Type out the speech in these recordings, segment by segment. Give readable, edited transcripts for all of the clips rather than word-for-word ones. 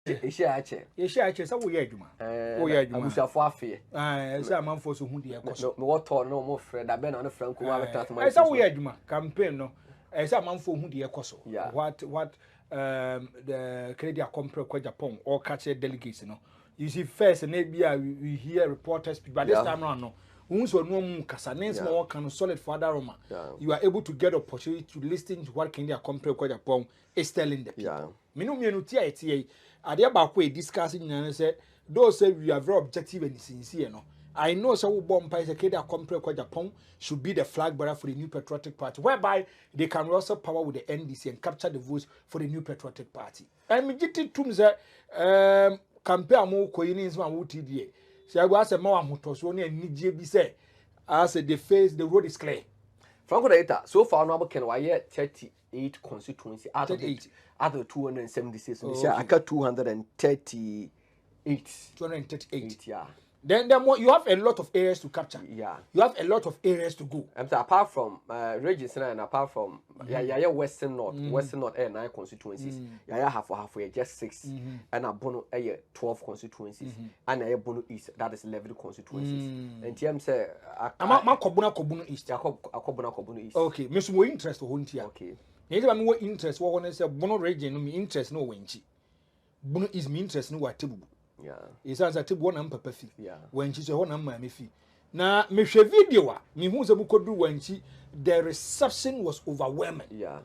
ye share che say wo ye adwuma wo ye adwuma abusafo afi say amanfo so hu de ekoso me wato no mo frɛ da be na no frɛ nko abeta atoma say wo ye adwuma campaign no say amanfo hu de ekoso what the Canadian company kwa Japan or catch delegates no you see first and maybe we hear reporters but this time around no once or no kasa names more can solid for other Roma you are able to get opportunity to listen to what Canadian company kwa Japan is telling the people me tia ade ba kwa discussing and say those say we are very objective and sincere no I know so we bomb by the Canadian company kwa Japan should be the flag bearer for the New Patriotic Party, whereby they can wrestle power with the NDC and capture the votes for the New Patriotic Party. And me jiti tumze campaign mo ko yini nsma wo TDA. So I go ask ma amoto so ne anije bi say as the face the road is clear. Franco data so far no ken wa ye 38 constituency out of 276. So I got 238. 238 yeah. Then more, you have a lot of areas to capture. Yeah. You have a lot of areas to go. Apart from regions and apart from Western North, Western North 9 constituencies. Half just 6. And a bono 12 constituencies. And a bono East, that is 11 constituencies. And TM say I'm Kobuna East. Kobuna East. Okay, Miss more interest to hunt here. Okay. Neither more interest what one say bono region no me interest no wenchi. Bono is me interest no what tibu. Yeah. It's as a tip one and papa fee. Yeah. When she's a one and my fee. Now, me share video, me who's a book do when the reception was overwhelming. Yeah.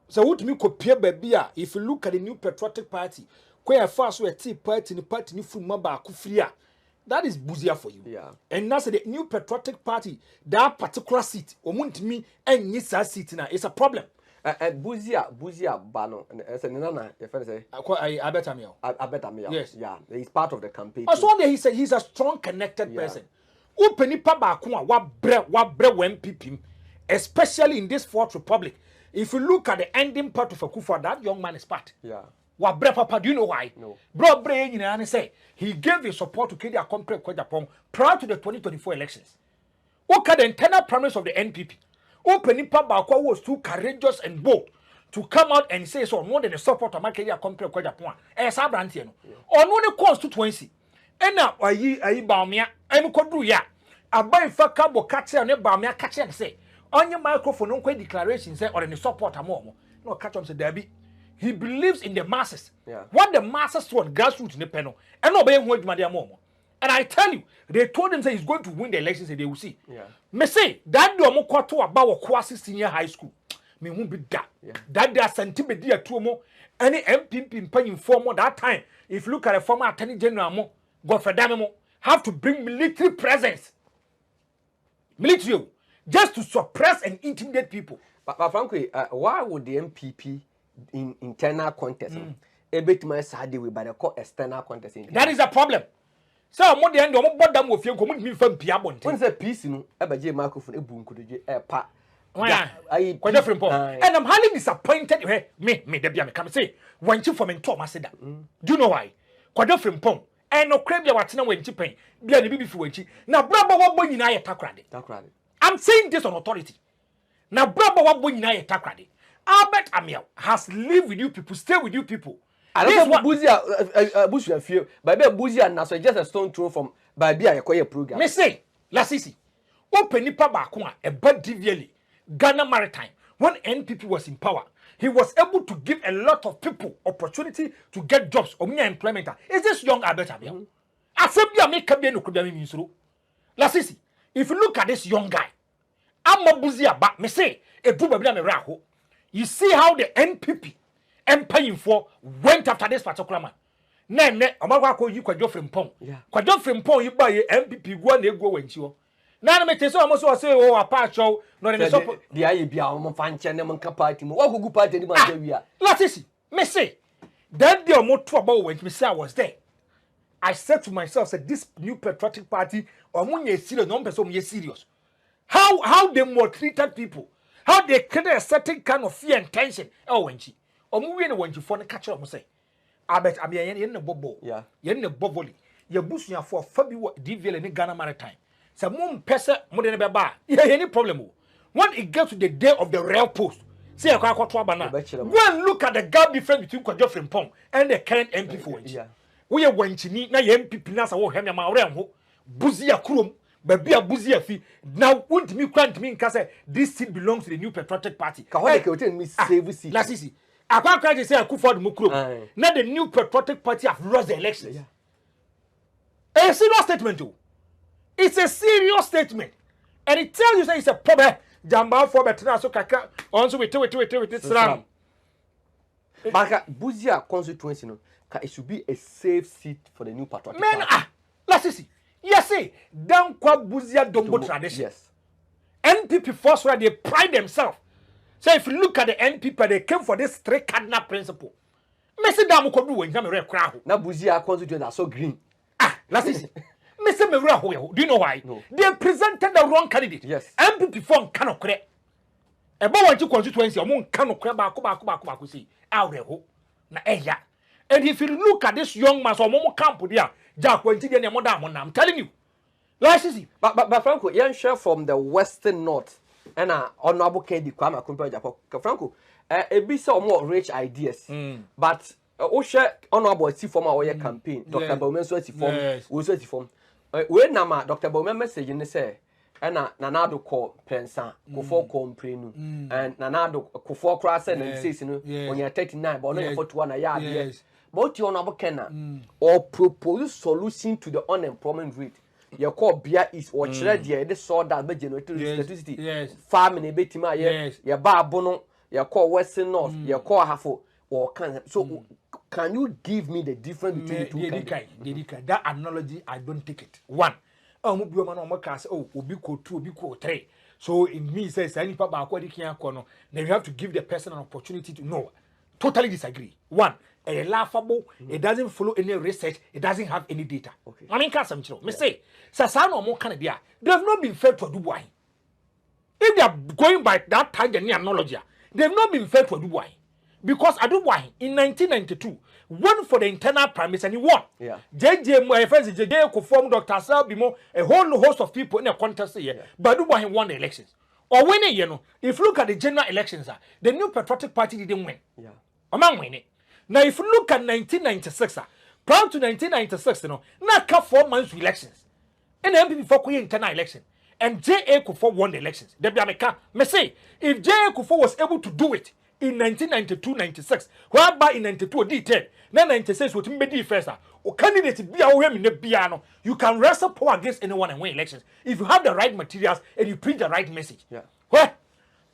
So, what me compare baby, if you look at the New Patriotic Party, where fast we tea party, the party new from Maba Kufria, that is busier for you. Yeah. And that's the New Patriotic Party, that particular seat, or want me and yes, seat now, it's a problem. Buzia Bano, as a nana, if I say, I bet me. I bet me. Yes, yeah, he's part of the campaign. Also, he said he's a strong, connected person. Open it, Papa, what bre when peeping, especially in this Fourth Republic. If you look at the ending part of Akufa, that young man is part. Yeah. What bre Papa, do you know why? No. Bro, bre, you know, and say he gave his support to Kenya Compre Japan prior to the 2024 elections. Look at the internal premise of the NPP. Open Papa was too courageous and bold to come out and say so more than the support of Kenya Compre Japan. Sabrantiano. Or no the constituency. And now are ye Bamia? I'm Kodruya. A buy for cabo catcher and a Bamia catcher and say on your microphone, no declaration say or any support a more. No catch on the Debbie. He believes in the masses. Yeah. What the masses want grassroots in the panel. And obey what Madia Momo. And I tell you, they told him say he's going to win the elections and they will see. Yeah. Me say that do mo kwato about kwasi senior high school. Me won't be that. Yeah. That they are sentimental to mo. Any NPP paying for more that time. If you look at the former Attorney General mo, Godfrey Damemo, have to bring military presence. Military just to suppress and intimidate people. But frankly, why would the NPP in internal contest a bit more sad way by the external contest? That is a problem. So more the end of what them with you come me from Piabon. When's a piece no ever J microphone a boom could you a part? I quite different and I'm highly disappointed. Me the Biam come say when you from Thomas said that. Do you know why? Quite different pong. And no crab ya watina when you pay. Be a baby for you. Now brother what boy in I attack. I'm saying this on authority. Now brother what boy in I attack. Albert Amiel has lived with you people, stay with you people. I don't know Buzia Bush you feel, but Buzia and so just a stone throw from by be a program. Me say, Lasisi, open nipa bakwa a bad devially. Ghana Maritime, when NPP was in power, he was able to give a lot of people opportunity to get jobs or mere employment. Is this young Albert Amiel? I said, you make a no could be misro. Lasisi, if you look at this young guy, I'm a Buzia back, me say, a group of raho. You see how the NPP paying for went after this particular man. Nene, Omagwa ko you Kwajo Frimpong. Kwajo Frimpong you buy NPP go and they go when you. Now me tell so almost say oh a part show not in the support. The IBA on fanchen them party. What go party the man we are. Let's me say that the more trouble when me say I was there. I said to myself, said this New Patriotic Party or money serious, no person is serious. How they maltreated people, how they created a certain kind of fear and tension. Oh when she. Omuwe na wanji fo na catch up say abet abia yen na bobo yen na boboli ye busua fo fa bi DVL ni Ghana Maritime se mum pese mo de ne beba ye any problem when it gets to the day of the real post See, I can't go and look at the gap difference between Kwajo Frimpong and the current MP for it. We are going to need na MPP Nasa or Hemia Mauremo, Buzia Krum, Babia Buzia Fee. Now, wouldn't me grant me in Casa, this seat belongs to the new Patriotic Party. Last easy. I can't say I could for the Mukru. Now the new Patriotic Party have lost the elections. A serious statement, too. It's a serious statement. And it tells you that it's a problem. Jamba for better so kaka also wait this ram. Baka Buzia constituency no it should be a safe seat for the new Patriotic Party. Let's see. Yes, say down kwa Buzia Dombo tradition. Yes. NPP force where they pride themselves. So if you look at the NPP, they came for this three cardinal principle. Messi damu kodu when you me crowd. Na Buzia constituency are so green. Let's see. Mr. Mewra, do you know why? No. They presented the wrong candidate. Yes. MPP form cannot correct. A boy to constituency, among cannot correct see out there. Na eya. And if you look at this young man, so Momo camp there, Jack went to the Modam, I'm telling you. Let's see. But Franco, young share from the Western North, and honorable Kedi Kwame compared to Franco, a bit more rich ideas, but Osha honorable see form our campaign, Dr. Bowman so form, we so form. When nama Dr. Bowman message in the say, and Nanado call Pensa, Kufo Comprenu, and Nanado Kufo Cross and says, when you're 39, but only 41 a yard, yes. But you honorable Kenna or propose solution to the unemployment rate. Your call beer is or trade, the saw that by electricity, farming a bit my yes, your bar bono, your call Western North, your call half or can so. Can you give me the difference between the two? That analogy, I don't take it. One, oh, obi ko 2, obi ko 3. So it means says any papa akwadi kian kono. Then you have to give the person an opportunity to know. Totally disagree. One, a laughable. It doesn't follow any research. It doesn't have any data. Okay. I mean, can't some me say, Sasano more Canada. They have not been fair to Dubai. If they are going by that target analogy, they have not been fair to Dubai. Because Adubai in 1992 won for the internal primaries and he won. Yeah. JJ, my friends, JJ could form Dr. Selbimo, a whole host of people in a contest here. Yeah. But Adubai won the elections. Or when you know, if you look at the general elections, the new Patriotic Party didn't win. Yeah. Among winning. Now, if you look at 1996, prior to 1996, you know, now 4 months elections. And the MPP for internal election. And J.A. Kufuor won the elections. Me say, if J.A. Kufuor was able to do it in 1992-96, whereby in 92 D10, then 96 would be first. Or candidate be aware in the piano. You can wrestle power against anyone and win elections if you have the right materials and you preach the right message. Yeah. Well,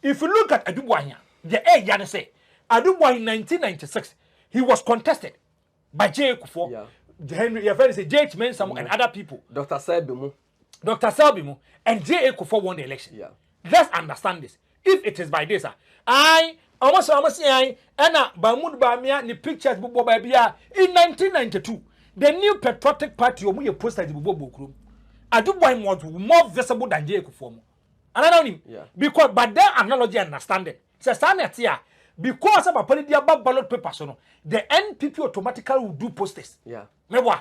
if you look at Adubuanya, the air Yana say, Adubuanya in 1996, he was contested by J.A. Kufuor. Yeah. Henry, your friend is J.H. Mensam and other people. Dr. Selbimo and J.A. Kufuor won the election. Yeah. Let's understand this. If it is by this, I almost say, Anna Bamud Bamia, the pictures in 1992, the new Patriotic Party, we posted the Bobo. Adubuanya was more visible than J.A. Kufuor. And I don't know, because by their analogy understanding, because of a political ballot paper, so the NPP automatically will do posters. Yeah.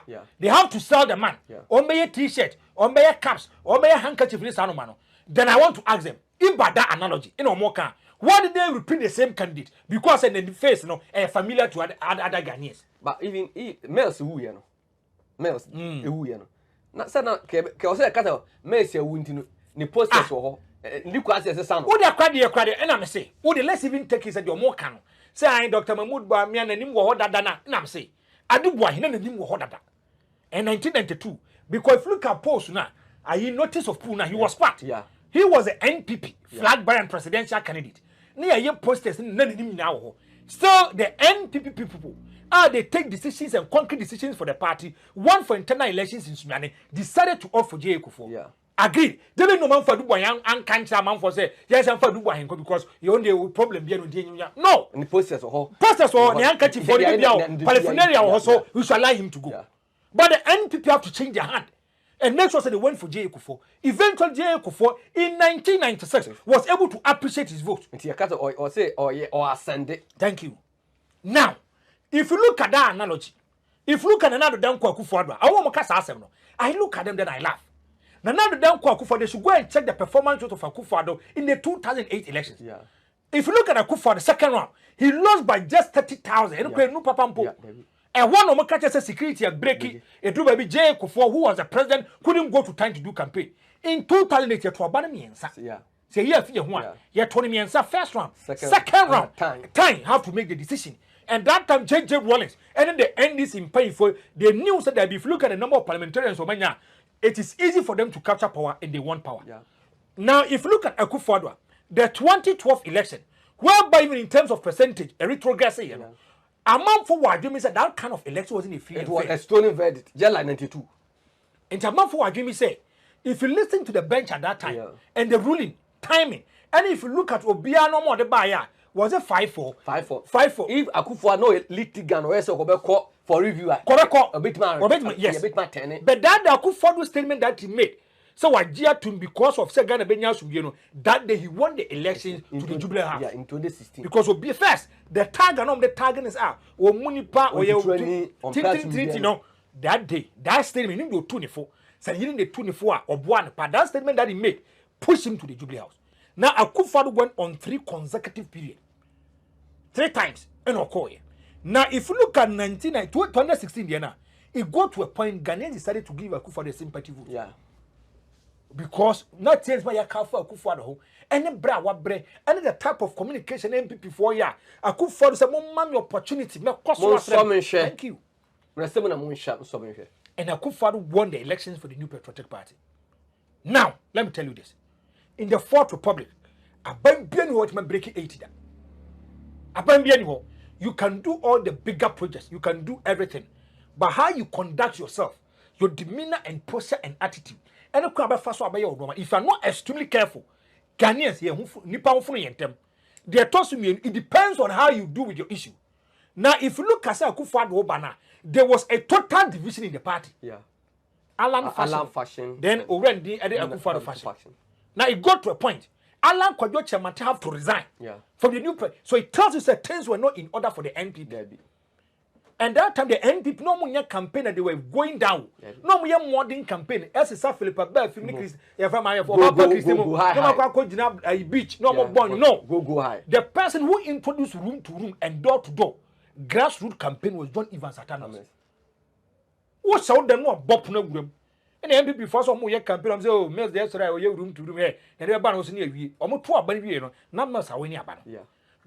Yeah. They have to sell the man. Yeah. Or buy a t-shirt, or buy a caps, or buy a handkerchief. Then I want to ask them, if by that analogy, why did they repeat the same candidate? Because in the face, familiar to other Ghanaians. But even males who you know, males who you know. Not say na kata males who ni posters or look as a son. Who they credit, and I'm say, who let's even take is at your more canon. Say I Dr. Mahmoud Bamian and him were dana, and I'm say, I do why he and him were that. And 1992, because if you look at post now, I notice of Puna, he was part. Yeah. He was an NPP, flag bearer and presidential candidate. Near your posters, none of him now. Still, the NPP people, they take decisions and concrete decisions for the party. One for internal elections in Sumane, decided to offer J.A. Kufuor. Yeah. Agreed. There is no man for Dubai and can't say man for say yes and for Dubai because you only problem be no. And the posters or the handkerchief for the Parliamentary also we shall allow him to go. Yeah. But the NPP have to change their hand and make sure that they went for J.A. Kufuor. Eventually J.A. Kufuor in 1996 was able to appreciate his vote. Or say or send it. Thank you. Now, if you look at that analogy, if you look at another damn Kufuor, I look at them then I laugh. Now the damn Kufuor, they should go and check the performance of Akufo-Addo in the 2008 elections. Yeah. If you look at Akufo the second round, he lost by just 30,000. And one of my catches security and breaking a do baby J. Kufo, who was the president, couldn't go to time to do campaign. In 2008, you to abandon me and say, yeah, you're 20 me and first round, second round, time have to make the decision. And that time, J.J. Rollins, and then the end is in pain for the news that if you look at the number of parliamentarians, it is easy for them to capture power and they want power. Now, if you look at Akufo-Addo, the 2012 election, whereby even in terms of percentage, a retrogress, amount for what you said that kind of election wasn't a free. It was a stolen verdict, just like 92. And amount for what you say, if you listen to the bench at that time and the ruling, timing, and if you look at Obiano more the buyer, was it 5-4? 5-4. 5-4. If Akufo no litigan or so go for review, correct, a bit man, yes, a bit man 10. But that the Akufo statement that he made. So what Giatum because of Segana Benyas, that day he won the elections to the Jubilee House. Yeah, in 2016. Because of first, the target on the target is out. Or Munipa or you know, that day, that statement in the 24, saying the 24 or one, but that statement that he made pushed him to the Jubilee House. Now Akufo went on 3 consecutive periods. 3 times in Okoye. Now if you look at 2016, it got to a point Ghanaians decided to give Akufo the sympathy vote. Yeah. Because not change my Akufo Akufo any bra what bre any the type of communication NPP for ya Akufo say mo man opportunity me thank you and Akufo won the elections for the New Patriotic Party. Now let me tell you this, in the Fourth Republic abambian what man break 80 that abambian you can do all the bigger projects, you can do everything, but how you conduct yourself, your demeanor and posture and attitude. And if you are not extremely careful, Ghanaians here, it depends on how you do with your issue. Now, if you look at Akufo-Addo, there was a total division in the party. Yeah. Alan fashion. Then Orendi and Akufo-Addo fashion. Now it got to a point. Alan Kwadwo might have to resign from the new party. So it tells us that things were not in order for the NPP. And that time the NPP no more campaign and they were going down. No more modern campaign. As a Philip Abel, beach, no more born. No, go high. The person who introduced room to room and door to door grassroots campaign was John Evans Atanas. What showed them not Bob Nogram? And the NPP first one more campaign. I'm saying, oh, Mills, there's room to room here. And everybody was near you. Almost 2 but you know, numbers are winning about.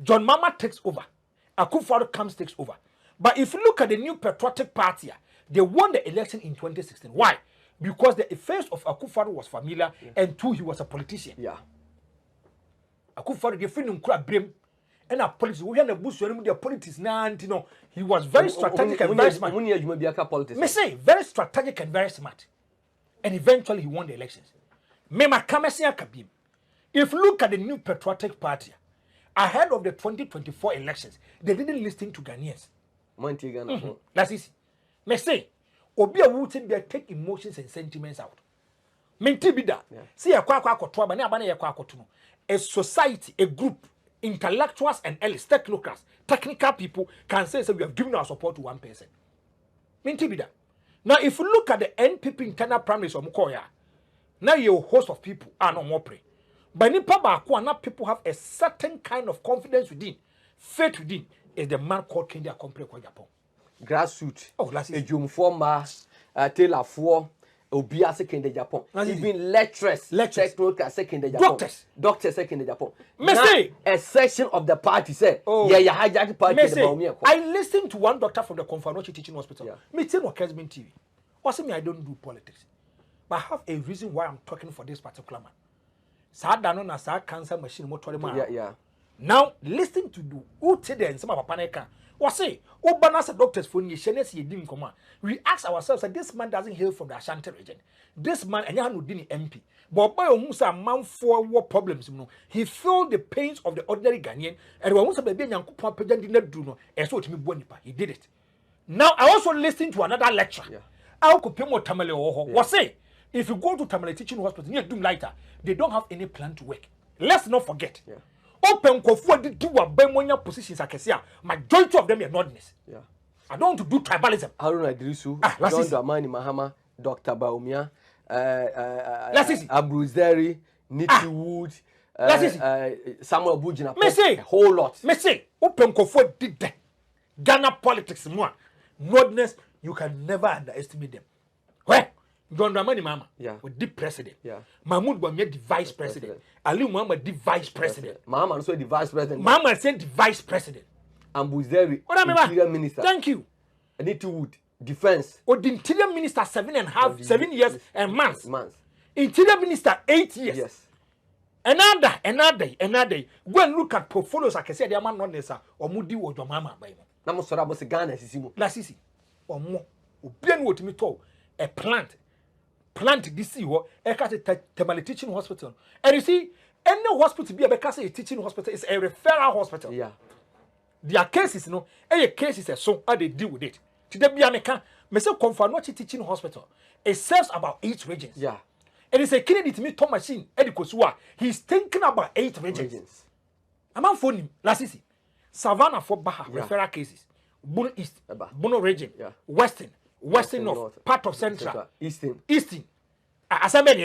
John Mama takes over. Akufo-Addo comes takes over. But if you look at the New Patriotic Party, they won the election in 2016. Why? Because the face of Akufo-Addo was familiar, and 2, he was a politician. Akufo-Addo, the freedom crowd brim, and a politics. We had a boost with the politics now, you know, he was very strategic and very smart. Me say very strategic and very smart, and eventually he won the elections. Mema Kamesiya Kabim. If you look at the New Patriotic Party, ahead of the 2024 elections, they didn't listen to Ghanaians. That's easy. Me say, Obi a wouldn't be take emotions and sentiments out. Menti bida. See a society, a group, intellectuals and elites, technocrats, technical people can say we have given our support to one person. Menti bida. Now, if you look at the NPP internal primaries of Mukoya, now you're a host of people are no more pray. But nipa baako people have a certain kind of confidence within, faith within. Is the man called Kenya Compre kwa Japan. Grassroots. Oh, that's it. Former Taylor for Obia second in Japan. Even lecturers. Technocratic second in Japan. Doctors second in Japan. Messi. A section of the party said, you hijack the party. I listened to one doctor from the Confederacy Teaching Hospital. Me tell no Kesman TV. Also me, I don't do politics. But I have a reason why I'm talking for this particular man. Sadano na sa cancer machine motor man. Now, listen to do and some of Paneka. What say, Obanas doctors for Nishanes Yedim Command. We ask ourselves that this man doesn't hail from the Ashanti region. This man and Yanudini MP. But by Musa man for war problems, you know, he felt the pains of the ordinary Ghanaian, and when Musa Baby and Kupa did not do no, and so to me Bonipa, he did it. Now I also listened to another lecture. I'll compare more Tamale or what say, if you go to Tamale Teaching Hospital near Doom Lighter, they don't have any plan to work. Let's not forget. Open Kofu did do a Bemonia positions like I majority of them are nordness. I don't want to do tribalism. Haruna Idrisu, John Dramani Mahama, Dr. Baumia, Abruzeri, Nicky Wood, Samuel Bujina. Me say a whole lot. Me say open kofo did that. Ghana politics more. Moderness, you can never underestimate them. Where? John Dramani Mama, with the president. Mahmoud Bouazizi the vice president. Ali Muhammad the vice president. Mama also the vice president. Mama said the vice president. And Buzeri, interior minister. Thank you. Anita Wood, defense. Or the interior minister 7 years and months. Interior minister 8 years. Yes. Another. Go and look at portfolios. I can say they are not necessary. Or Mudi or your mama. Namo sora bo se Ghana sisimu. La sisi. Or more. Obian what me told. A plant this year. A Temali teaching hospital. And you see, any hospital be a teaching hospital is a referral hospital. Yeah. Their cases, you know, any cases so how they deal with it. Today be American. Me say Confanochi teaching hospital. It serves about 8 regions. Yeah. And it's a Kennedy to me Tom machine. Eddie Kosua. He's thinking about 8 regions. I'm on phone him. Last see. Savannah for Baha referral cases. Bono East, Bono region, Western North, part of Central, Eastern. As I many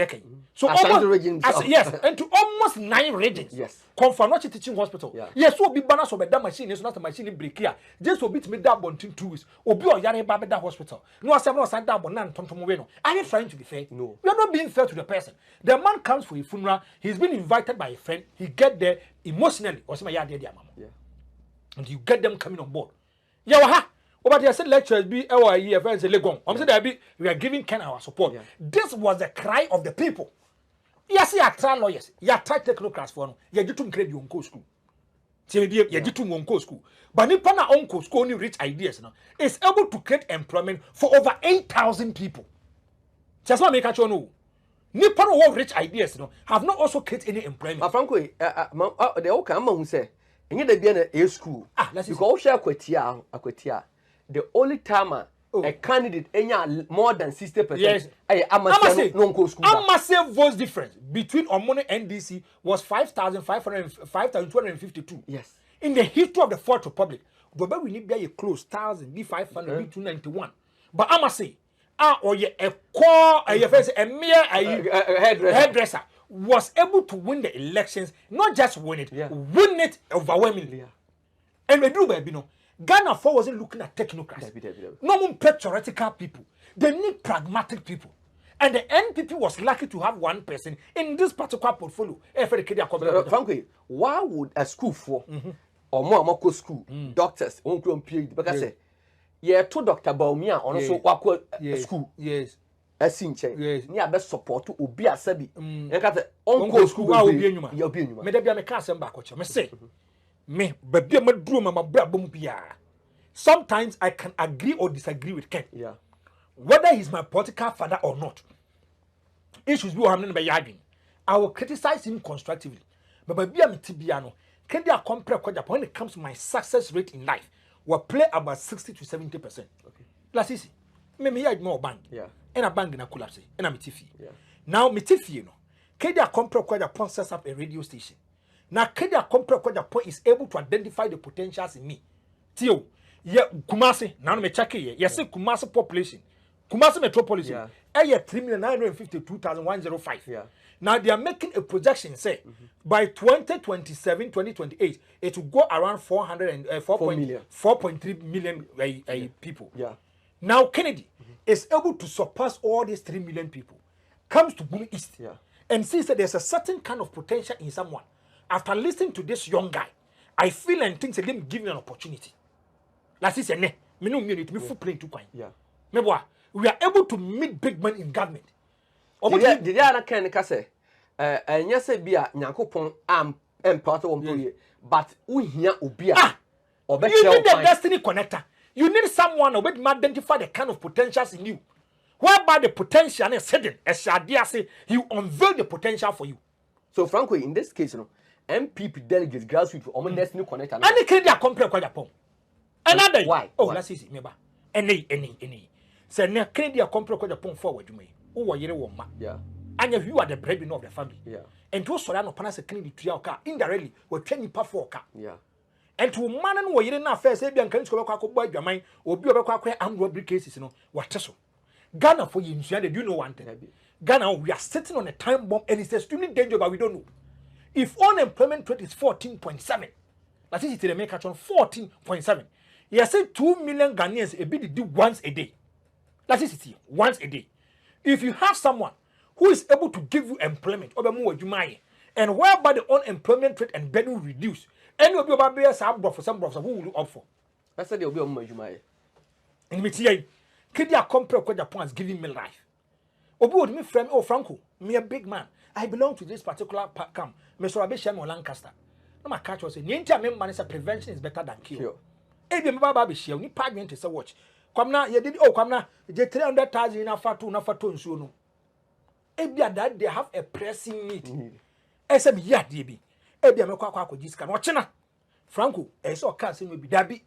so almost yes, and to almost 9 regions. Yes. Confanochi teaching hospital. Yes, so be banners of that machine is not a machine break here. Just will beat me that one 2 weeks. Obi or Yare Babeda hospital. No, I said no sand down one Tontomoweno. Are you trying to be fair? No. We are not being fair to the person. The man comes for a funeral, he's been invited by a friend, he get there emotionally, or some yard there, mama. Yeah. And you get them coming on board. Yeah, but I said lectures be our year friends Legon. I'm saying we are giving Ken our support. This was the cry of the people. Yes, you are trial lawyers, you are trial technocrats for no. You are credit your uncle school. You are uncle school. But Nipana uncle school only rich ideas now is able to create employment for over 8,000 people. Just want to make sure no. Nipana who rich ideas no have not also created any employment. But frankly, the old who say, and you be in a school. Because share Aquatia. The only time a candidate any more than 60%. Yes, massive votes difference between Omone NDC was 5,252. Yes. In the history of the Fourth Republic, we need be a close 1,000, be 500, be 291. But I must say, or a core, a mere hairdresser was able to win the elections, not just win it, win it overwhelmingly. And we do, baby, no. Ghana 4 wasn't looking at technocrats. No more theoretical people. They need pragmatic people. And the NPP was lucky to have one person in this particular portfolio. Frankly, why would a school for or more school doctors won't go PhD? Because I say, yeah, 2 Dr. Baumia also work school. Yes. Yes. Near best support to Obi Asabi. And got the uncle school will be in you. Maybe I'm a cousin back, what you say. Me, but be my dream, my brabum pia. Sometimes I can agree or disagree with Ken. Yeah. Whether he's my political father or not. Issues be happening by Yagin. I will criticize him constructively. But by being Tibiano, can they compare when it comes to my success rate in life? Will play about 60 to 70%. Okay. Last easy. Maybe I more bank. Yeah. And a bank in a collapse. And I'm Tiffy. Yeah. Now me Tiffy, you know. Can they compare Japan sets up a radio station? Now, Kenya Compre Japan is able to identify the potentials in me. Tio, yeah, Kumasi, now me check here. Yes, Kumasi population, Kumasi metropolis, 3,952,105. Yeah. Now they are making a projection, say, by 2027, 2028, it will go around 4.3 million people. Yeah. Now Kennedy is able to surpass all these 3 million people. Comes to Boone East, and sees that there's a certain kind of potential in someone. After listening to this young guy, I feel and think that them give me an opportunity. Like this, me no me full plane to coin. Yeah. We are able to meet big men in government. Did you not can say? And yes, be a Yankopon part of but we here ubia. You need the destiny connector. You need someone who will identify the kind of potentials in you. Whereby the potential is hidden, as Shadia say, he will unveil the potential for you. So, frankly, in this case, you know, NPP delegates grassroots or destiny connector. And they can't compare quite upon. Another why? Oh, that's easy, maybe. Any. Say, ne can't compare quite upon forward, you may. Oh, you know, yeah. And if you are the breadwinner of the family, yeah. And to Solano Panas a Kennedy to your car indirectly, we're training per 4 car. Yeah. And to man and way in affairs, Abian can go by your mind or be a quack armed robbery cases, you know, what Tesso. Ghana for you, you know one thing. Ghana, we are sitting on a time bomb and it's extremely dangerous, but we don't know. If unemployment rate is 14.7, that is it make catch on 14.7. You say 2 million Ghanaians a bit do once a day. That is it once a day. If you have someone who is able to give you employment, and whereby the unemployment rate and burden will reduce, and will be about for some brothers who will opt for. I said they'll be on my Jumai. And me say, Kedia compare what Japan is giving me life. Obi would me friend, oh Franco, me a big man. I belong to this particular camp. Mr. Abisham or Lancaster. No, my catch was saying, prevention is better than cure. Ebi me baba be share, ni parliament say watch. Come now, you did come now, je 300,000 in a fatu nsuo no. Ebi that they have a pressing need. Esem ya de bi. Ebi me kwa akogisa no chena. Franco, e so ka say no bi dabi.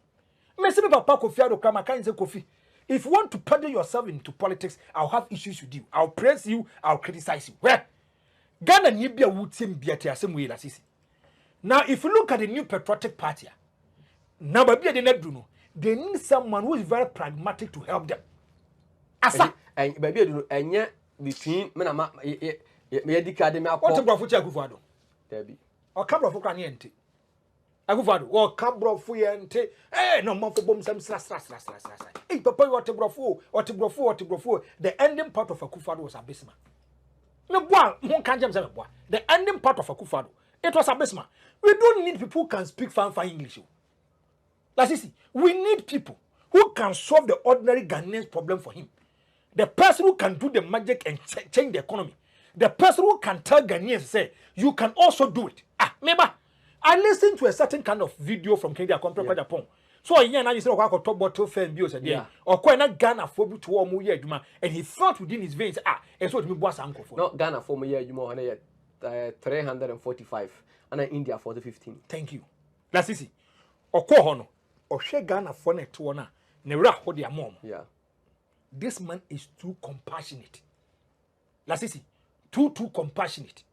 Me say papa Kofi ado kama kan say Kofi. If you want to paddle yourself into politics, I'll have issues with you. I'll praise you, I'll criticize you. Where? Ghana ni bia wutim bia te asem we la sisi. Now if you look at the new patriotic party, now baby they not do no. They need someone who is very pragmatic to help them. Asa and baby do enye between me na me edika de me akọ. What brofo chi Akufo-Addo? Debi. O ka brofo kwa na ente. Akufo-Addo, o ka brofo ye ente. Eh no man for bom sam sra. Eh papa what brofo. The ending part of Akufo-Addo was abysmal. Me boa, who can't jam say me boa. The ending part of Akufo-Addo, it was abysmal. We don't need people who can speak fine English. Let's see. We need people who can solve the ordinary Ghanaian problem for him. The person who can do the magic and change the economy. The person who can tell Ghanaians, say, you can also do it. Remember, I listened to a certain kind of video from Kenya compared to Japan. So now you say, "Oh, top bottle fan bills again." Or quite Ghana for to one more year, and he felt within his veins, and so it me boss uncle for. No Ghana for more year, you more 345, and India for the 15. Thank you. That's easy. Or Kohono. Or she Ghana for net to honor, Nera Hodia mom. Yeah. This man is too compassionate. Let's see. Too compassionate.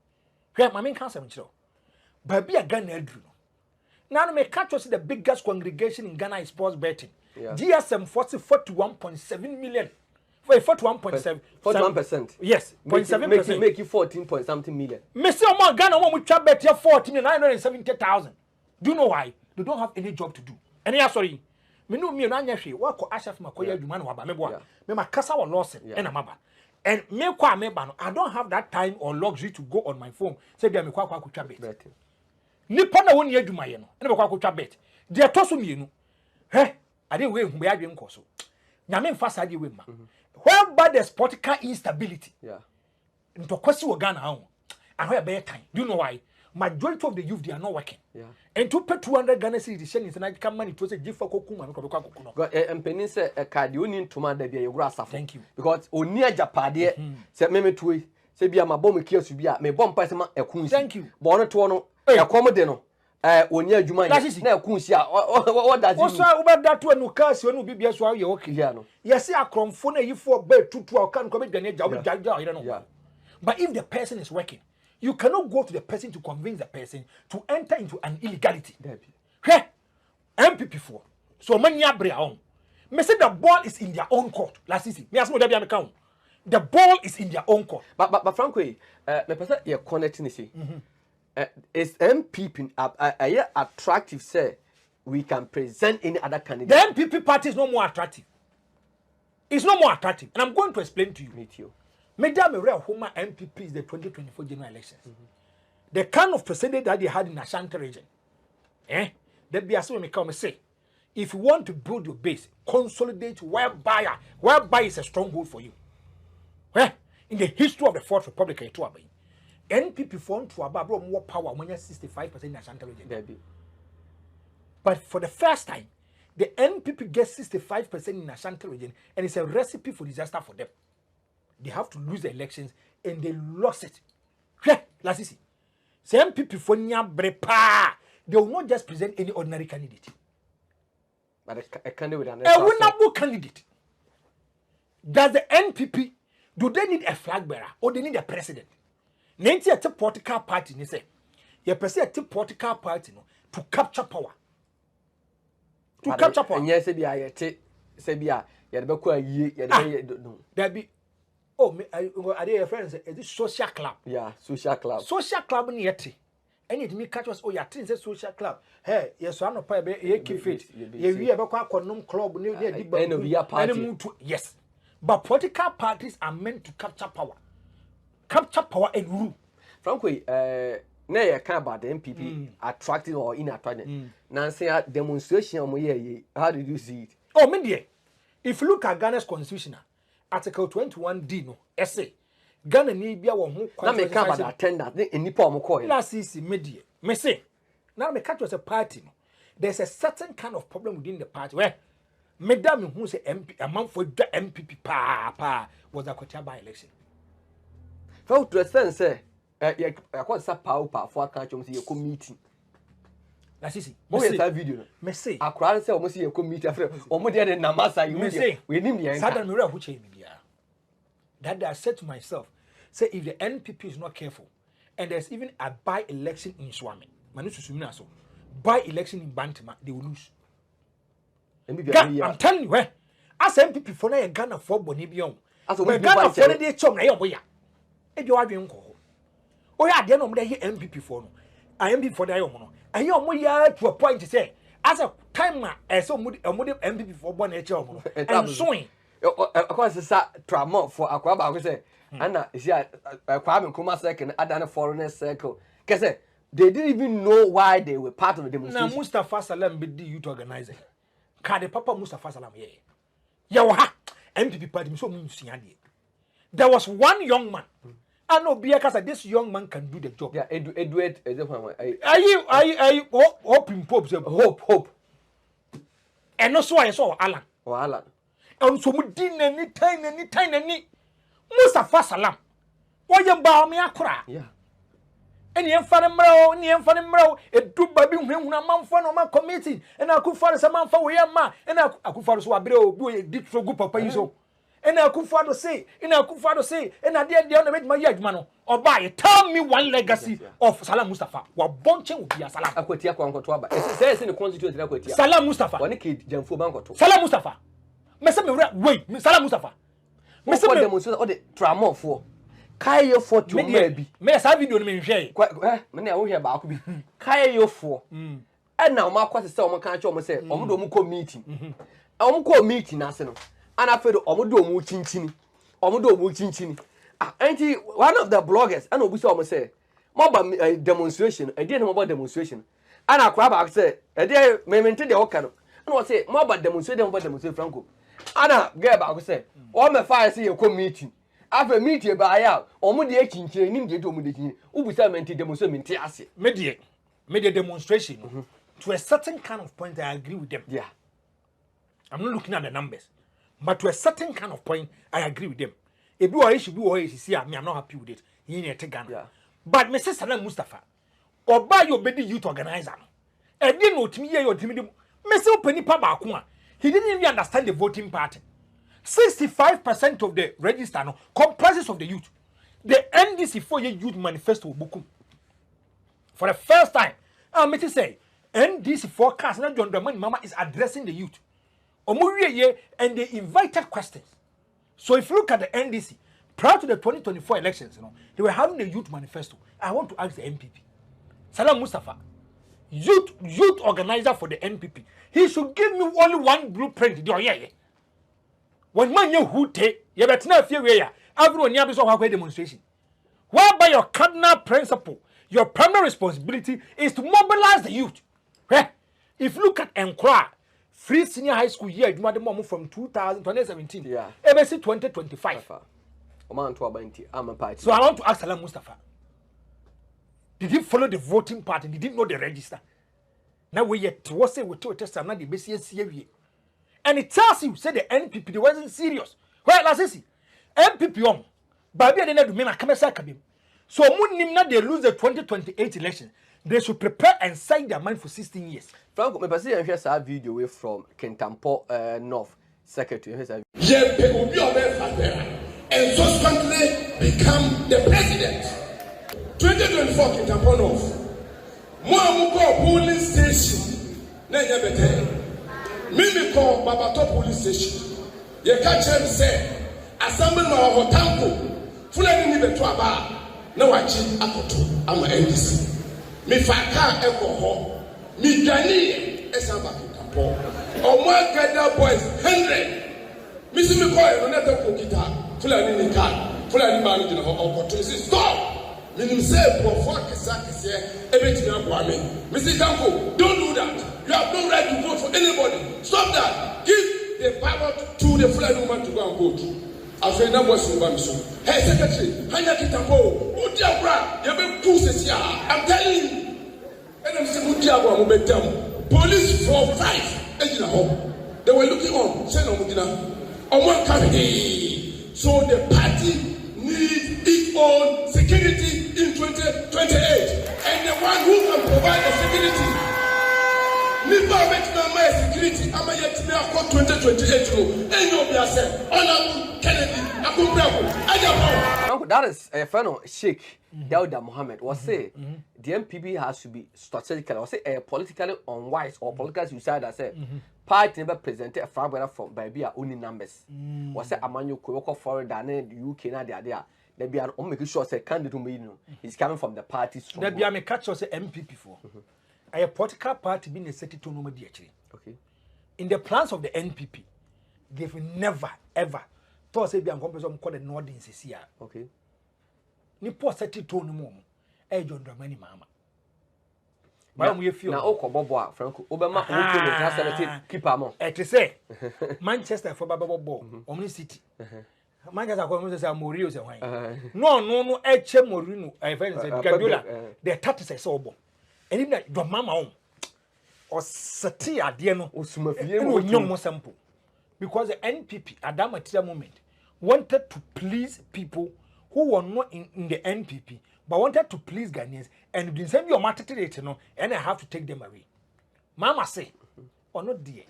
Here, my main cancer, but be a Ghana Drew. Now, me catch us the biggest congregation in Ghana is sports betting. Yeah. GSM 41.7 million. For 41.7. 41%. Yes, 0.7%. Make you 14 point something million. Mr. Omar Ghana one with trap bet here 14,970,000. Do you know why? They don't have any job to do. And yeah, sorry. Me no me na nyahwe wa ko asha fma ko ya adwuma na waba me boa me makasa wa loss and amaba and me kwa me ba no I don't have that time or luxury to go on my phone say bia me kwa akotwa bet nipa na woni adwuma ye no ene be kwa akotwa bet de to so mienu ade we hu be adwe nko so nyame mfa sa de we ma whereby there's political instability ntokwasi wo Ghana ho and where be time do you know why? Majority of the youth they are not working. And to pay 200 Ghana cedis is na come money to say give for kokuma ko kokuno. God empeni say e card you need to man there you go asafo. Thank you. Because oni ajapade say me tuwe say bia ma bom kiasu bia me bom pa say ma ekunsi. Thank you. But on to no ekom de no oni adwuma na ekunsi a what does it mean? Also over that to no cars you no bibia so you okay here no. Yes akromfo na yifo ba tutu a kan ko be dwane ja you know. But if the person is working, you cannot go to the person to convince the person to enter into an illegality. Hey, NPP for so many abre me say the ball is in their own court. Last season, me ask me that account. The ball is in their own court. But frankly, me person you connecting say. Is NPP attractive? Say we can present any other candidate. The NPP party is no more attractive. It's no more attractive, and I'm going to explain to you. Me too. Madam Real Homa NPP is the 2024 general elections. The kind of precedent that they had in Ashanti region. That be as we come and say, if you want to build your base, consolidate whereby is a stronghold for you. In the history of the Fourth Republic, NPP found to about more power when you're 65% in Ashanti region. But for the first time, the NPP gets 65% in Ashanti region, and it's a recipe for disaster for them. They have to lose the elections, and they lost it. Let's see. Some people for brepa, they will not just present any ordinary candidate, but a candidate with a winnable candidate. Does the NPP do they need a flag bearer or they need a president? Nancy a political party, they say. You perceive a political party to capture power. To capture power. And yes, Sebia, there be. Oh, are they friends? Is this social club? Yeah, social club. Social club in yeti. any to me catch us oh ya tin say social club hey yes so anopa e keep fit ye wi e be kwa konom club ne di ba yes but political parties are meant to capture power and rule. Frankly, na ye can about the NPP attractive or inattractive. Nancy demonstration how did you see it? Oh, me if you look at Ghana's constitution, Article 21D no essay. Ghana ni bia wo ho na me can about attendance ni nipa omo call. Na see media. Me say now me catch as a party no. There's a certain kind of problem within the party where madam who say MP a man for the NPP pa was a Kotia by election. For to extent say I call sa power for can chom say e meeting. Na see. Mo say that video no. Me say akra say omo say e meeting after omo dey na masa you dey. We nim dey. Sada me re hu che me bia. That I said to myself, say if the NPP is not careful and there's even a by-election in Swami, by-election in Bantima, they will lose. I'm telling you, as NPP for now, Ghana for Bonibion. As we Ghana for the day, Chom, if you are doing call. Oh, yeah, then I'm there NPP for no. I am before the Iomono. And you're more to a point to say, as a timer, as a NPP for one HM and showing. Of course, it's a trauma for Aquaba. We say, Anna, is a Kwame Kuma second, Adana foreigner circle. Because they didn't even know why they were part of the demonstration. Now, Mustafa Salam be the youth organizer. Kade Papa Mustafa Salam, Yawaha, MPP party, so means there was one young man. I know because this young man can do the job. Yeah, Edward, are you hoping Pope? Hope. And also, I saw Alan. Oh, Alan. And so mudin any time Mustafa Salam. Why you bow me akra? Yeah. And you fan mro, a do baby when a man for no man committee, and I could follow some man for we ma, and I could follow so a bro, do a deep for good papa so. And I could father say, and I did the honor my yard man or buy. Tell me one legacy of Salam Mustafa. What bunching would be a Salam. Aquatia Concotoba. It says in the constitution, Salam Mustafa. One kid, Jamfu Banco. Salam Mustafa. Wait, Salam Mustafa. Mr. Demonstration or the trauma for Kayo for to maybe. May I video me share? Many I will hear about be Kayo for. And now Marcus is someone can't almost say, Omudo meeting. Omuko meeting, National. And I feel Omudo Muchinchini. Auntie, one of the bloggers, I know we saw almost say, Moba demonstration, I didn't know about demonstration. And I crab said, a day may maintain the Okano. And I say, Moba demonstrate Franco. Anna, get back, say, all my fire see a meeting. After meeting by out, or Moody 18, Ninja Dominic, who was meant demonstration. Media demonstration to a certain kind of point. I agree with them. Yeah, I'm not looking at the numbers, but to a certain kind of point, I agree with them. If you are should be or see, I'm not happy with it. You need to Ghana. Yeah. But Mrs. Salam Mustafa, or by your baby youth organizer, and you know to me, your timid Mr. Penny Pabakuma. He didn't even understand the voting pattern. 65% of the register comprises of the youth. The NDC 4-year youth manifesto book. For the first time, I'm to say, NDC forecast now John Dramani Mama is addressing the youth. And they invited questions. So if you look at the NDC, prior to the 2024 elections, they were having the youth manifesto. I want to ask the NPP. Salam Mustafa, youth organizer for the NPP. He should give me only one blueprint. When man you who take, you better not fear where everyone you have a demonstration. Whereby your cardinal principle, your primary responsibility is to mobilize the youth. If you look at Nkra, free senior high school year, from 2017, yeah, MSc 2025. So I want to ask Salam Mustafa. Did he follow the voting party? Did he know the register? Now we yet to say we told test another BCS. And it tells you, say the NPP, they wasn't serious. Well, let's see. NPP on. But they didn't do me. So when they lose the 2028 election, they should prepare and sign their mind for 16 years. Franco, me pass here a video away from Kentampo North Secretary. And subsequently become the president. 2024 Kentampo North. Muamuko police station. Nanya bete. Mimi ko Babato police station. Ye catch him say, Assembly ma hotanko. Fulani ni beto aba. Na wachi akoto ama NDC. Me faka eko me dani esa bakitapo. Omo gather boys 100. Me see me call no net ko kita. Fulani ni kan. Fulani man di ho stop. Me nim say provoke kisa everything am me. Mr. Tanko, don't do that. You have no right to vote for anybody. Stop that. Give the power to the Fulani woman to go and vote. After that was so. Hey, secretary, hanya kitapo. Udiabra, you be two sesia. I'm telling you. And I'm saying Udiabra mo betam. Police for 5 ejina ho. They were looking on. Say no mugina. Omo kamidi. So the party needs its own security in 2028. And the one who can provide the security. Nipa betima my security. Ama yet me akọ 2028 no. Enyo bi ase. Honorable Kennedy Akubrabo. Ajabo. That is a fellow Sheikh Dauda Mohammed was say the NPP has to be strategically or say politically unwise or politically suicide as say party never presented a fragment from by only numbers. Was say Amanyo Koko foreign than the UK na there. They be making sure say candidate is coming from the party. They be a catch us MPP for a political party being a city to no actually. Okay. In the plans of the NPP, they've never ever thought say be an compensation called the Northern CCR. Okay. Ni po city to no more. John Dramani mama. But we feel na okobobo Franco obema omo to the celebrity keep am. It say Manchester for ball Omni City. Manchester ko say Mourinho say why. No eche Mourinho I find say Guardiola the 30 say so and even your mama on or sati ade no osumafie no nyom sample because the NPP at that material moment wanted to please people who were not in the NPP but wanted to please Ghanaians and didn't send your matter no and I have to take them away. Mama say or not dear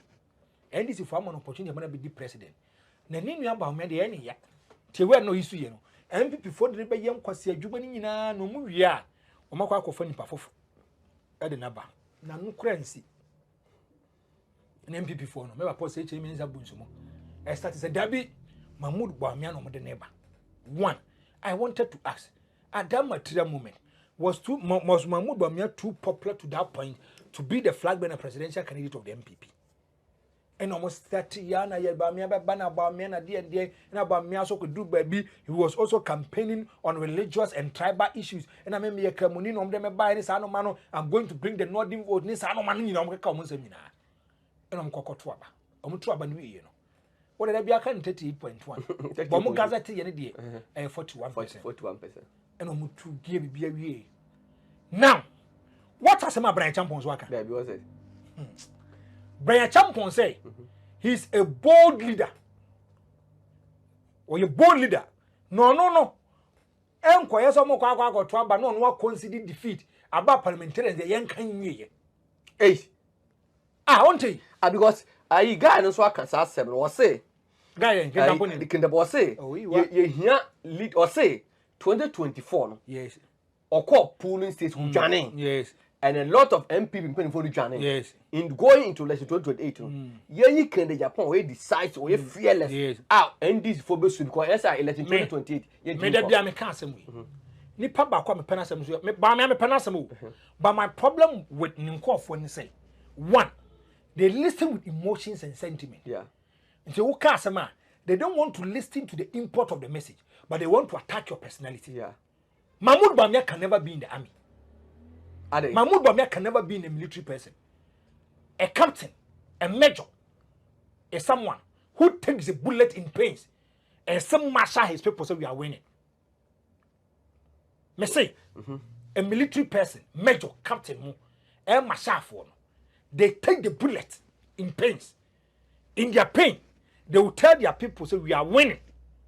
and this is for an opportunity to be the president na ninu aba me de ene ya te we no isu ye no NPP for de be yem kwase adwuma ni nyina no mu wi a o makwa akofa nipa fofo e de naba na no kransi na NPP for no me ba post HM minister bunsumo I started say Dabi Mahmoud Bawumia no mo de neba. One, I wanted to ask at that material moment was Mahmoud Bawumia too popular to that point to be the flag bearer presidential candidate of the NPP? And almost 30 years na Bawumia banner Bawumia na there na Bawumia so could do baby. He was also campaigning on religious and tribal issues. And I mean me kramuni no dem buy this ano mano I'm going to bring the northern vote ni sa ano mano nyina mo ka mo nsam nyina. And I'm kokoto aba. Omo to aba no ye no. What did I be a 38.1? But more gazette any day 41%. 41%. And I'm to give be a way. Now, what has my Brian Champons worker? There was it. Brian Champon say he's a bold leader. Or a bold leader. No. Enquire some more kwa to aba no conceding defeat about parliamentarians the young can ye. Hey. Won't he? Because I guy no so can say 7 or say guy the kind of say you hear lead or say 2024 no. Yes. Or call polling states who joining. Yes. And a lot of MPP paying for the joining. Yes. In going into election 2028 you can the Japan where decides or fearless. Yes. And this for because election 2028 me there be am can asem we. Nipa ba kwa me penasem so me ba me penasem. But my problem with Ninkofo ni say one, they listen with emotions and sentiment. Yeah. So they don't want to listen to the import of the message, but they want to attack your personality. Yeah. Mahmoud Bawumia can never be in the army. Ade. Mahmoud Bawumia can never be in a military person. A captain, a major, is someone who takes a bullet in pains and some marshal his people so we are winning. Me say, a military person, major, captain, and marshal for they take the bullet in pains. In their pain, they will tell their people, so we are winning.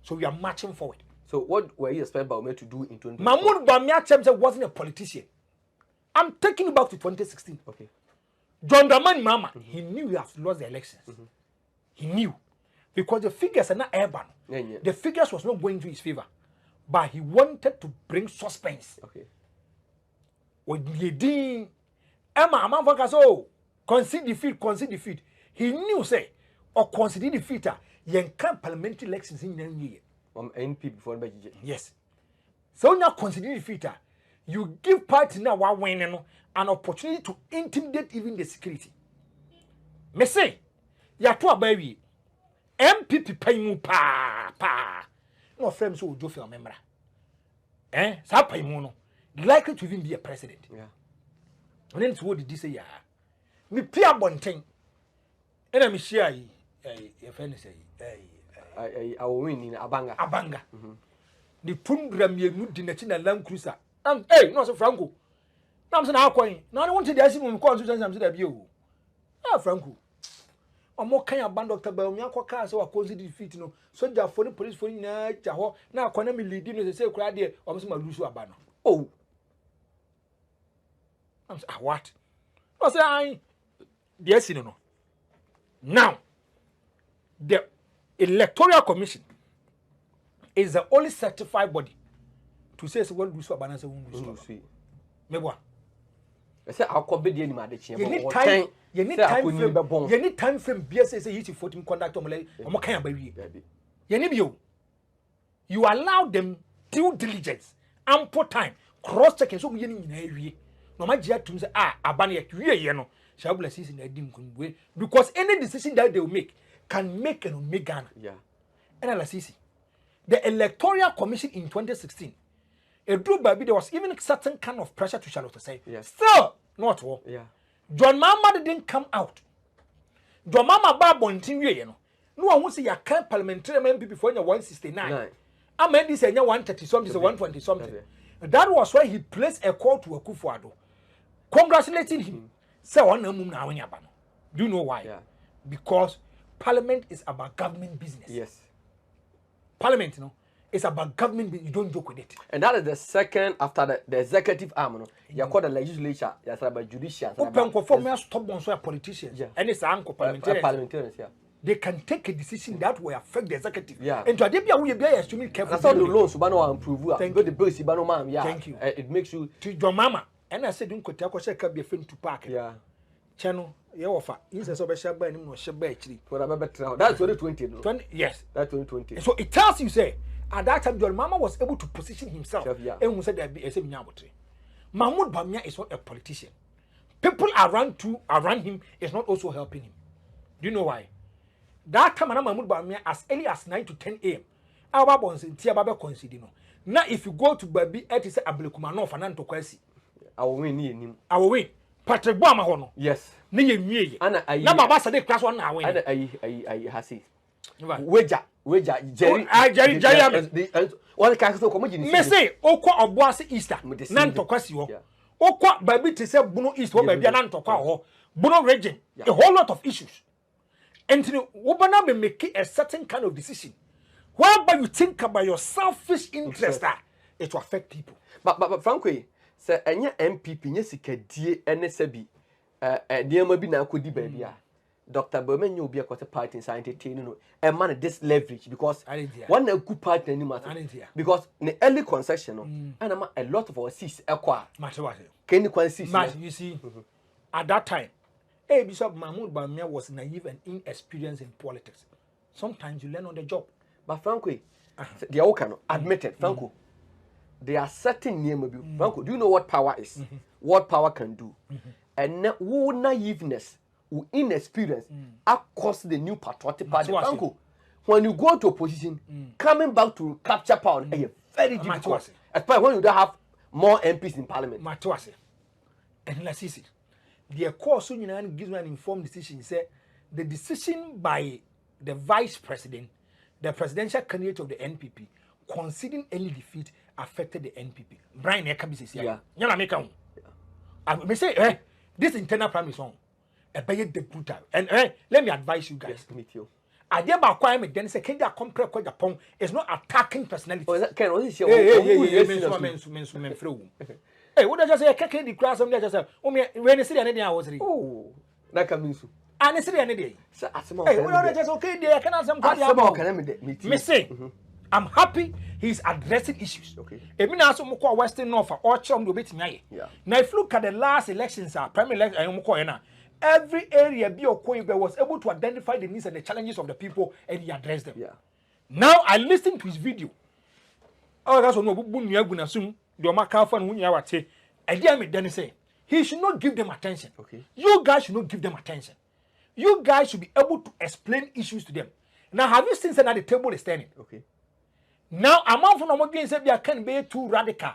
So we are marching forward. So what were you expecting Bawumia to do in 2024? Mahmoud Bawumia wasn't a politician. I'm taking you back to 2016. Okay. John Dramani Mama, he knew he has lost the elections. He knew. Because the figures are not urban. Yeah. The figures was not going to his favor. But he wanted to bring suspense. Okay. When he did, Emma Amavaka so concede defeat. He knew say or concede defeat yen can parliamentary elections in year. NPP before Yes. So now concede defeat you give party now one winning an opportunity to intimidate even the security. Me say, ya to abawi MPP pay mu pa. No friends who do feel member. Sa pay mu no likely to even be a president. Yeah. And then what did he say? Yeah, me pia bonten. And I'm share a friend say, I will win in Abanga. The program you would in the Land Cruiser. Hey, no, so Franco. Now I'm saying, how coin. Now I want to ask him consultants. I'm saying, you. Ah, Franco. Or more kind of band Dr. Belmiaco cars or Conceding defeat, no. So they are for the police for you now. Now, Conami leading the same crowd there, or some lose a banner. Oh, I'm saying, what? I say, I. Yes, no. Now, the Electoral Commission is the only certified body to say what do so banana won do so. Meboa. I say I'll come be the animal the chair. You need time frame BS say you to 14 conduct omo kan abawie. You need you allow them due diligence, ample time, cross checking so we nyina awie. No ma gia tum say abana ye wie no. Shabula season edim kunwe because any decision that they will make can make and make Ghana. Yeah. And LCC. The Electoral Commission in 2016, a group by there was even a certain kind of pressure to Charlotte to say, yes. Still not war. Yeah. John Mama didn't come out. John Mama Babon you know. No one will say you can't parliamentary NPP before you 169. I mean this 130 something, 120 something. That was why he placed a call to Akufo-Addo, congratulating him. Say one now. Do you know why? Yeah. Because Parliament is about government business. Yes. Parliament, you know, it's about government. You don't joke with it. And that is the second after the executive arm. No, you call the legislature. You about judicial. Open conform stop on so politicians. Yeah. And it's uncle parliamentarians. Yeah. They can take a decision that will affect the executive. Yeah. And to Adebia, we be extremely careful. That's all the loans. Subano improve. Thank you. The bills. Subano ma'am. Yeah. Thank you. It makes you to your mama. And I said, don't go take a be a friend to park. Yeah. Channel. You offer. Instead of a shabba and no shabba actually. For a better. That's 2020. 20. Yes. That's 2020. So it tells you say. At that time, John Mama was able to position himself. Yeah. And we said that be a same Nyabotri. Mahmoud Bamia is not a politician. People around him is not also helping him. Do you know why? That time, Mahmoud Bamia as early as 9 to 10 a.m. Our bonds in Tiababe Conceding. Now, if you go to Babi, it is a Abelkumano Fernando Kwesi. I will win him. I will win. Patrick Bamahono. Yes. Niye. Anna, I. Now, Babasa de class 1 now. I Hasi. Jerry. One can so come in. Me say, Oko Obuasi Easter. Nanto Kwasi. Okwa Baby to say Buno East, what baby Nanto Kwa, Buno region. A whole lot of issues. And to Obana may make a certain kind of decision. Whereby you think about your selfish interest, it will affect people. But frankly, say any NPP nyesika die NSB niam bi na akodi ba bia. Dr. Berman you be a quarter party in entertaining a man this leverage because one a good partner anymore. Because in the early concession, and a lot of our seats acquire. Can you consider? You see, at that time, A Bishop Mahmoud Bamia was naive and inexperienced in politics. Sometimes you learn on the job. But frankly, they all can admit it, Franco. There are certain names. Franco, do you know what power is? What power can do? And who naiveness. Inexperience across the new patriotic party. Uncle, when you go to opposition, coming back to capture power is very difficult. Especially when you don't have more MPs in parliament. And let's see, the course soon gives me an informed decision. Say the decision by the vice president, the presidential candidate of the NPP, conceding any defeat affected the NPP. Brian Ekabi says, "Yeah, I may say, this internal premise on." And let me advise you guys. Meet you. I dare by quiet then say Kenya compare kwa Japan is not attacking personality. Oh, can only show. Hey, what I just say? Keke the class of just say, when you see any I was reading. Oh, that can mean so. And it's any day. Hey, what I just okay there? Can I some me say, I'm happy he's addressing issues. Okay. If we now some more Western North or Chom do bit me. Now if you look at the last elections, primary election, every area was able to identify the needs and the challenges of the people and he addressed them. Yeah. Now I listened to his video. Oh, that's no the Omaka and Wunya would say, I dear me, then say, he should not give them attention. Okay. You guys should not give them attention. You guys should be able to explain issues to them. Now, have you seen that the table is standing? Okay. Now, a man from Omogi said, "I can be too radical.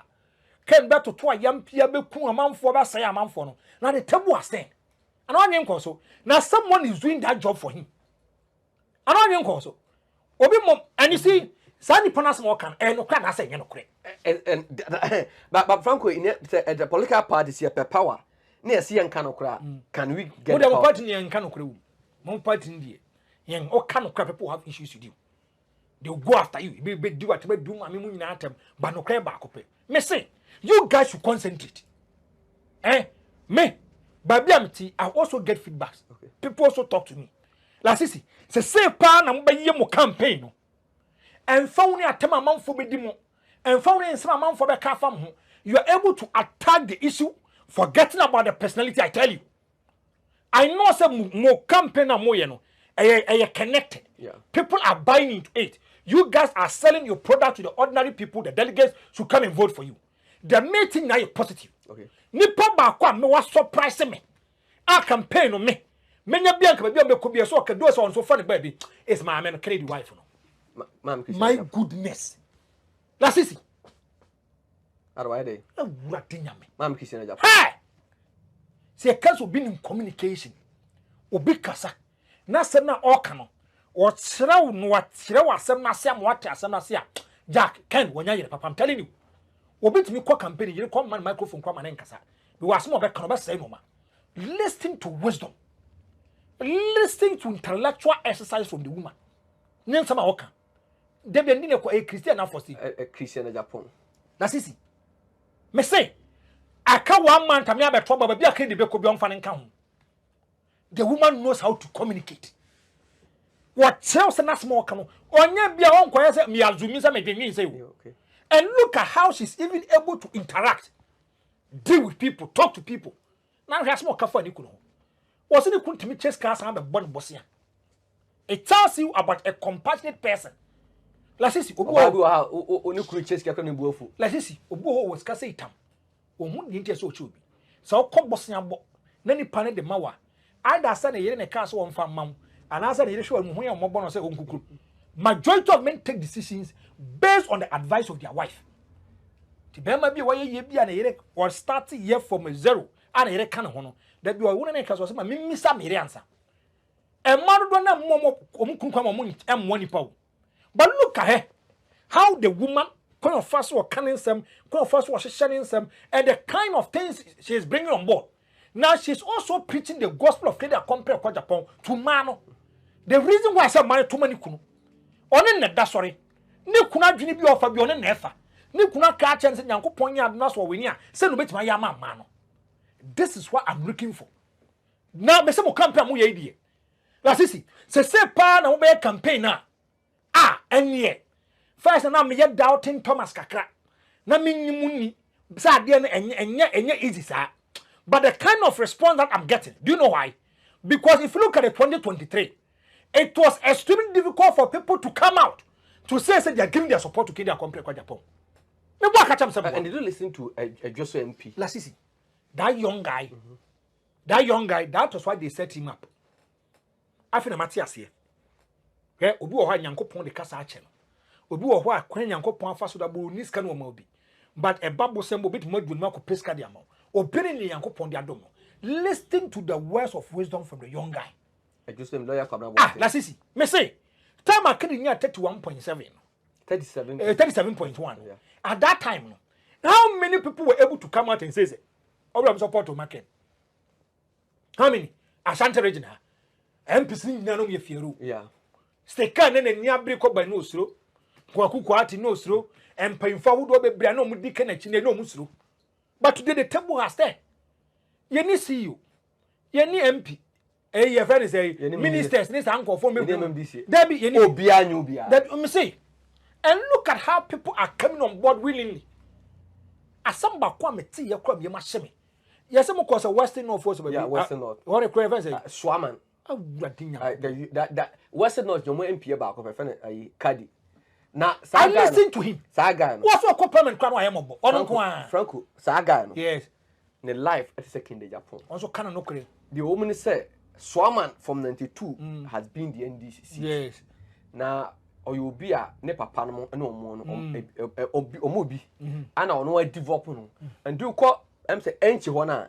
Can be to a young Pia be cool a man for us, say a man for no." Now, the table was standing. And on him also. Now, someone is doing that job for him. And on him also. And you see, Sandy Panas more can, and no can I say, you know, but Franco, in the political parties here, per power, near see and can we get the party and canoe crew? One party in the young or canoe people have issues with you. They'll go after you. You be do what you do, I mean, atom, but no crab back up. Me say, you guys should concentrate. Me, Baby Amity, I also get feedbacks. Okay. People also talk to me. La sisi, say pan and by your campaign. And found a time amount for bedimo, and found in some amount for the car farm. You are able to attack the issue, forgetting about the personality. I tell you, I know some more campaign and more, you know, are connected. Yeah. People are buying into it. You guys are selling your product to the ordinary people. The delegates should come and vote for you. The meeting now is positive. Okay. Nipa ba kwa me was surprise me. A campaign on me. Menya bianca be be could be so can do so funny baby. It's my man credit wife no. My goodness. La sisi. Arwai dey. Awuradinya me. Mam kisi na Hey! Se kaso be in communication. Obi kasa. Na sem na oka no. O kyerɛw no kyerɛw asɛm na asɛm wate asɛm na asɛm Jack Ken wonya yere papa I'm telling you obetimi kɔ campaign yere kɔ man microphone kɔ man nkasa be wasɛm obɛka no bɛsɛe no ma listen to wisdom, listen to intellectual exercise from the woman nsɛm a oka de be ndi ne kɔ Christian na for see Christian na Japan that's easy me say aka one man tamia beto baba bi aka de be kɔ bi onfa ne nka ho the woman knows how to communicate. What tells a small canoe? Onye bia on kwese me azumi say me dwin say okay. And look at how she's even able to interact, deal with people, talk to people. Now has more kafa ni kuno. Was any kuntimi chase cars and the bon bossia. It tells you about a compassionate person. La sisi obu oni kuru chase ka kan buofu. La sisi obu was ka say itam. Omu ni ntia so ochubi. So ko bossia bo na ni pane de mawa. Ada sa na yere ne ka so won fa mam. And answer the issue of majority of men take decisions based on the advice of their wife. Tibema be why ye be an or start year from zero and a can hono that you are one and cast my missa me answer. A Maradona momo and money power. But look at her how the woman kind of first or canning some, kind of first was shining some, and the kind of things she is bringing on board. Now she's also preaching the gospel of Kenya compare Japan to Mano. The reason why I said marry too many kunu. Oni ne da sorry. Ni kuna dwini bi ofa bi oni na efa. Ni kuna ka chance Nyankopon ya na so weni a say no betima ya ma no. This is what I'm looking for. Now be say mo campaign mo ye die. La sisi, se pa na mo be campaign na. Enye. First na me ye doubting Thomas kakra. Na me nyimu ni. Say ade na enye easy sa. But the kind of response that I'm getting, do you know why? Because if you look at the 2023, it was extremely difficult for people to come out to say they are giving their support to Kenya compare Japan. And they don't listen to a Joshua MP. Lasisi, that young guy, that was why they set him up. I feel Matthias here. Okay, Obi Oha Nyankopon de Kasa Achen. Obi Oha Kwen Nyankopon afa so da bo ni sika no ma obi. But a babu sembo bit mo dwuma ko peska de amount. Obìnrin ni Nyankopon de adom. Listen to the words of wisdom from the young guy. I just am lawyer kwabra. Lasisi. Me say, time I kid near 31.7. 37.1. Yeah. At that time, how many people were able to come out and say, "Oh, I'm support to market"? How many? Asante Regina. MPC nano ye fieru. Yeah. Steka nene ni abriko ba no sro. Kwaku kwati no sro. Empayimfa wo do bebra no mu dike na chine no mu sro. But today the table has there. You need CEO. You need MP. Your friend is a ministers. This uncle for me. Debbie, you need Obia. That me say. And look at how people are coming on board willingly. Asamba kwa meti ya kwa biyama shemi. Yes, some cause a Western North force. Yeah, Western North. What a craven say. Swaman. That Western North, your MP about my friend, Caddy. Na I listen to him. Saga. What's what parliament crowd I am on? Franco, Saga. Yes. The life at second Japan. Also can no credit. The woman said Swaman from 92 has been the NDC. Yes. Now or you be a nepa panamo no more omobi and I know develop no and do call say enchi hona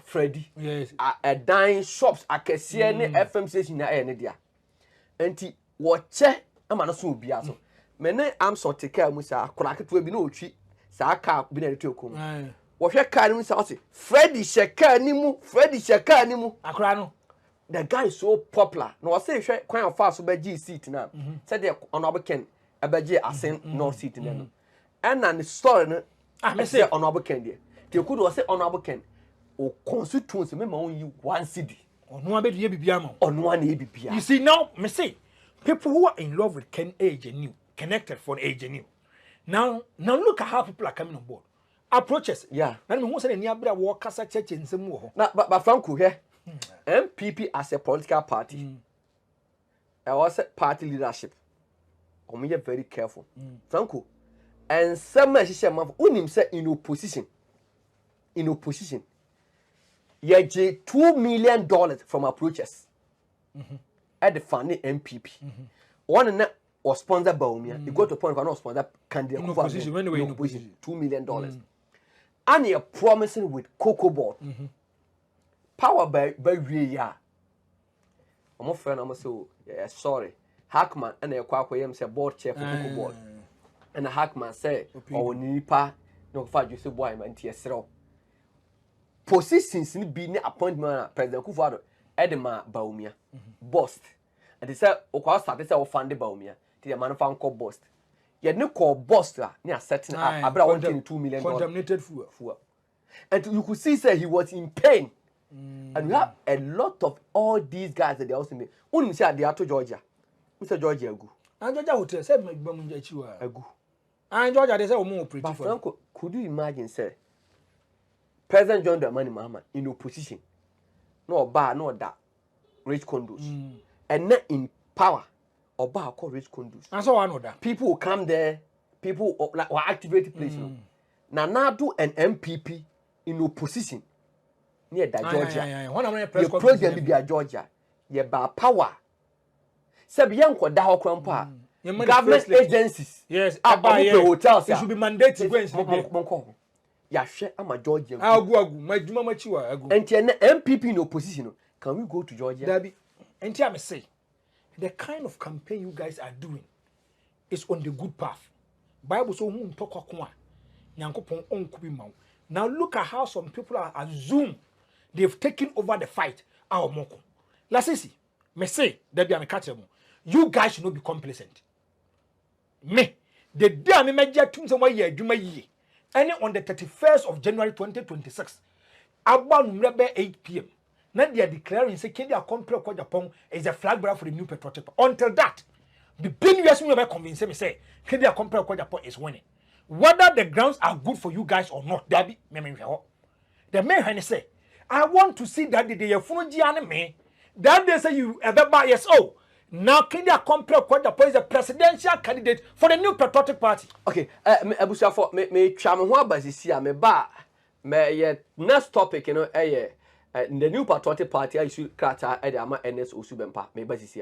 Freddy. Yes. A dine shops akesie ne FM station na ne dia. Enti wo che ama no so obi aso. Me ne am so take care mu sa akora keto bi na otwi sa aka bi na retu okum. Wo hwe car ni mu sa say Freddy sheka ni mu akora no. The guy is so popular. No, I say quite a fast by seat now. Said the honorable Ken abaji asen no seat now. And the story I say honorable Ken there. They could say honorable Ken or constituency member only one city. Or no abet ye bibiamo. On one ABP. You see now, me say people who are in love with Ken age and new, connected for age and new. Now look at how people are coming on board. Approaches. Yeah. And we say near Bra walk as a church in some more. Now, but Franco here. NPP as a political party, I was a party leadership. We are very careful, Franco. And some messages unim say in opposition. You get $2 million from approaches at the funding NPP. One and that was sponsored by me. You go to a point where not sponsored candidate. In opposition, $2 million. And you're promising with cocoa board. Power by we ya. I'm friend I'm so yeah, sorry. Hackman and a quack say board chair for cocoa board. And the Hackman say oh nipa no fa you say boy man tie sero. Positions ni be ni appointment President Kufuor Edema Baumia bust. And they say o kwa start say o fund Baumia. The man fan call bust. Ye no call bust ni a setting abra $1.2 million contaminated fuel. And you could see say he was in pain. And we have a lot of all these guys that they also make. Only say they are to Georgia. Mr. Georgia Agu. And Georgia hotel said my Bamunja Chua. Agu. And Georgia they say more pretty. But Franco, could you imagine, say, President John Dramani Mahama in opposition? No bar, no that rich condos. And not in power or bar called rich condos. And so I know that. People will come there, people like will activate the place. Now do an MPP in opposition. Near that Georgia. You program be a Georgia. You by power. Sabi yanko da hokrampa. Government agencies. Yes, hotels. It should be mandated go and sleep. Ya hwe ama Georgia. Agu majuma machiwa agu. Enti na MPP in opposition. Can we go to Georgia? Dabi. Enti am say the kind of campaign you guys are doing is on the good path. Bible so hu ntokwa ko a Nyankopon onkubi mawo. Now look at how some people are assume they've taken over the fight. Our moko. Let's see. Me say, you guys should not be complacent. Me, the day I made two some year, and on the 31st of January 2026, about 8 p.m. Now they are declaring say Kenya Compre kwa Japan is a flag bearer for the new patriotic. Until that, the big US me convince me say Kenya Compre kwa Japan is winning. Whether the grounds are good for you guys or not, Dabi, the man say, I want to see that the day you me. That they say you ever buy yes. Oh, now Kenya Compre kwa Japan is a presidential candidate for the new patriotic party. Okay, Abusa for me chame ho abasisi me ba me next topic you know the new patriotic party I should krata e dey ama NS Osubempa me basisi